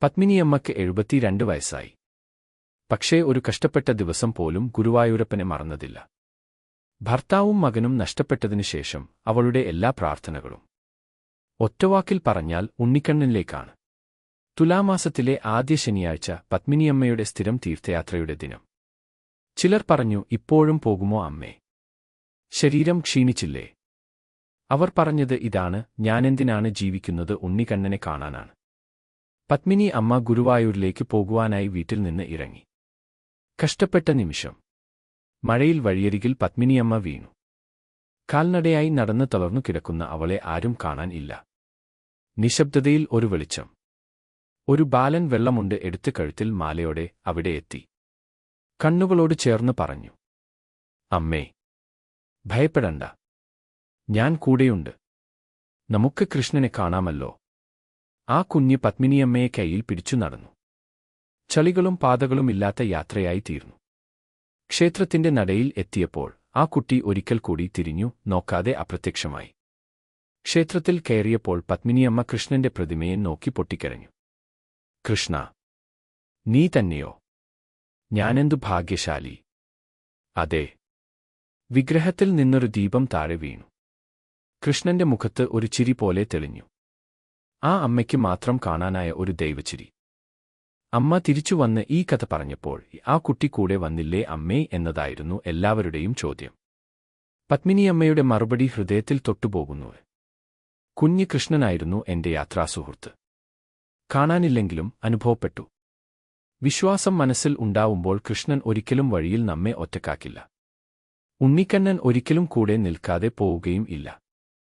പത്മിനിയമ്മയ്ക്ക് 72 വയസ്സായി. പക്ഷേ ഒരു കഷ്ടപ്പെട്ട ദിവസം പോലും ഗുരുവായൂരപ്പനെ മറന്നതില്ല. ഭർത്താവും മകനും നഷ്ടപ്പെട്ടതിനുശേഷം അവളുടെ എല്ലാ പ്രാർത്ഥനകളും ഒറ്റവാക്കിൽ പറഞ്ഞാൽ ഉണ്ണിക്കണ്ണനിലേക്കാണ്. തുലാമാസത്തിലെ ആദ്യ ശനിയാഴ്ച പത്മിനിയമ്മയുടെ സ്ഥിരം തീർത്ഥയാത്രയുടെ ദിനം. ചിലർ പറഞ്ഞു, ഇപ്പോഴും പോകുമോ അമ്മേ? ശരീരം ക്ഷീണിച്ചില്ലേ? അവർ പറഞ്ഞത് ഇതാണ്: ഞാനെന്തിനാണ് ജീവിക്കുന്നത്? ഉണ്ണിക്കണ്ണനെ കാണാനാണ്. പത്മിനി അമ്മ ഗുരുവായൂരിലേക്ക് പോകുവാനായി വീട്ടിൽ നിന്ന് ഇറങ്ങി. കഷ്ടപ്പെട്ട നിമിഷം. മഴയിൽ വഴിയരികിൽ പത്മിനിയമ്മ വീണു. കാൽനടയായി നടന്ന് തളർന്നു കിടക്കുന്ന അവളെ ആരും കാണാൻ ഇല്ല. നിശബ്ദതയിൽ ഒരു വെളിച്ചം. ഒരു ബാലൻ വെള്ളമുണ്ട് എടുത്ത് കഴുത്തിൽ മാലയോടെ അവിടെ എത്തി. കണ്ണുകളോട് ചേർന്ന് പറഞ്ഞു, അമ്മേ, ഭയപ്പെടണ്ട, ഞാൻ കൂടെയുണ്ട്. നമുക്ക് കൃഷ്ണനെ കാണാമല്ലോ. ആ കുഞ്ഞ് പത്മിനിയമ്മയെ കൈയിൽ പിടിച്ചു നടന്നു. ചളികളും പാതകളും ഇല്ലാത്ത യാത്രയായി തീർന്നു. ക്ഷേത്രത്തിന്റെ നടയിൽ എത്തിയപ്പോൾ ആ കുട്ടി ഒരിക്കൽ കൂടി തിരിഞ്ഞു നോക്കാതെ അപ്രത്യക്ഷമായി. ക്ഷേത്രത്തിൽ കയറിയപ്പോൾ പത്മിനിയമ്മ കൃഷ്ണന്റെ പ്രതിമയെ നോക്കി പൊട്ടിക്കരഞ്ഞു. കൃഷ്ണ, നീ തന്നെയോ? ഞാനെന്തു ഭാഗ്യശാലി! അതെ. വിഗ്രഹത്തിൽ നിന്നൊരു ദീപം താഴെ വീണു. കൃഷ്ണന്റെ മുഖത്ത് ഒരു ചിരി പോലെ തെളിഞ്ഞു. ആ അമ്മയ്ക്ക് മാത്രം കാണാനായ ഒരു ദൈവച്ചിരി. അമ്മ തിരിച്ചുവന്ന് ഈ കഥ പറഞ്ഞപ്പോൾ ആ കുട്ടി കൂടെ വന്നില്ലേ അമ്മേ എന്നതായിരുന്നു എല്ലാവരുടെയും ചോദ്യം. പത്മിനിയമ്മയുടെ മറുപടി ഹൃദയത്തിൽ തൊട്ടുപോകുന്നു. കുഞ്ഞ് കൃഷ്ണനായിരുന്നു എന്റെ യാത്രാസുഹൃത്ത്. കാണാനില്ലെങ്കിലും അനുഭവപ്പെട്ടു. വിശ്വാസം മനസ്സിൽ ഉണ്ടാവുമ്പോൾ കൃഷ്ണൻ ഒരിക്കലും വഴിയിൽ നമ്മെ ഒറ്റക്കാക്കില്ല. ഉണ്ണിക്കണ്ണൻ ഒരിക്കലും കൂടെ നിൽക്കാതെ പോവുകയും ഇല്ല.